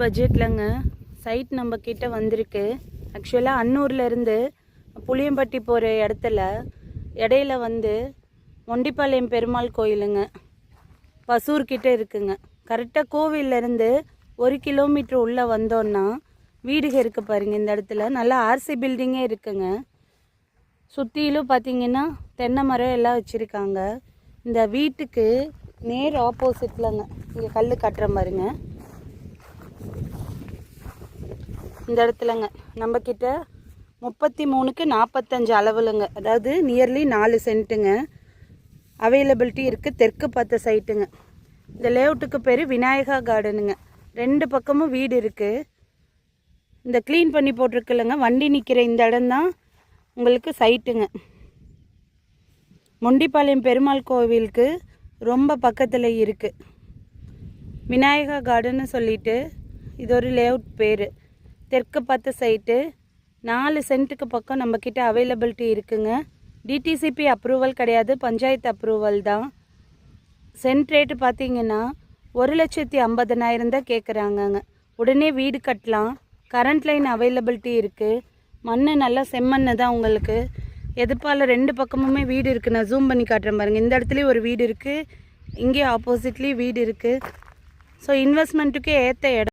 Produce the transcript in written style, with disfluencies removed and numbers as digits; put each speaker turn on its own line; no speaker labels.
பட்ஜெட்லங்க side நம்ம கிட்ட வந்திருக்கு. ஆக்சுவலாக அன்னூர்லேருந்து புளியம்பட்டி போகிற இடத்துல இடையில வந்து மொண்டிப்பாளையம் பெருமாள் கோயிலுங்க பசூர்கிட்ட இருக்குங்க. கரெக்டாக கோவிலேருந்து 1 கிலோமீட்டர் உள்ளே வந்தோன்னா வீடுக இருக்குது பாருங்க. இந்த இடத்துல நல்லா ஆர்சி பில்டிங்கே இருக்குங்க. சுற்றிலும் பார்த்தீங்கன்னா தென்னை மரம் எல்லாம் வச்சுருக்காங்க. இந்த வீட்டுக்கு நேர் ஆப்போசிட்லங்க இங்கே கல் கட்டுற மாதிரிங்க. இந்த இடத்துலங்க நம்மக்கிட்ட 33க்கு 45 அளவுலங்க, அதாவது நியர்லி 4 சென்ட்டுங்க அவைலபிலிட்டி இருக்குது. தெற்கு பார்த்த சைட்டுங்க. இந்த லேஅவுட்டுக்கு பேர் விநாயகா கார்டனுங்க. 2 பக்கமும் வீடு இருக்குது. இந்த க்ளீன் பண்ணி போட்டிருக்குல்லங்க, வண்டி நிற்கிற இந்த இடம்தான் உங்களுக்கு சைட்டுங்க. மொண்டிப்பாளையம் பெருமாள் கோவிலுக்கு ரொம்ப பக்கத்தில் இருக்குது. விநாயகா கார்டன்னு சொல்லிட்டு இது ஒரு லேஅவுட் பேர். தெற்கு பார்த்த சைட்டு 4 சென்ட்டுக்கு பக்கம் நம்மக்கிட்ட அவைலபிலிட்டி இருக்குங்க. டிடிசிபி அப்ரூவல் கிடையாது, பஞ்சாயத்து அப்ரூவல் தான். சென்ட் ரேட்டு பார்த்தீங்கன்னா 1,50,000 தான் கேட்குறாங்கங்க. உடனே வீடு கட்டலாம். கரண்ட் லைன் அவைலபிலிட்டி இருக்குது. மண் நல்லா செம்மண்ணு தான் உங்களுக்கு. எதிர்ப்பால் 2 பக்கமுமே வீடு இருக்குது. நான் ஜூம் பண்ணி காட்டுறேன் பாருங்கள். இந்த இடத்துலையும் ஒரு வீடு இருக்குது, இங்கே ஆப்போசிட்லேயும் வீடு இருக்குது. ஸோ இன்வெஸ்ட்மெண்ட்டுக்கு ஏற்ற இடம்.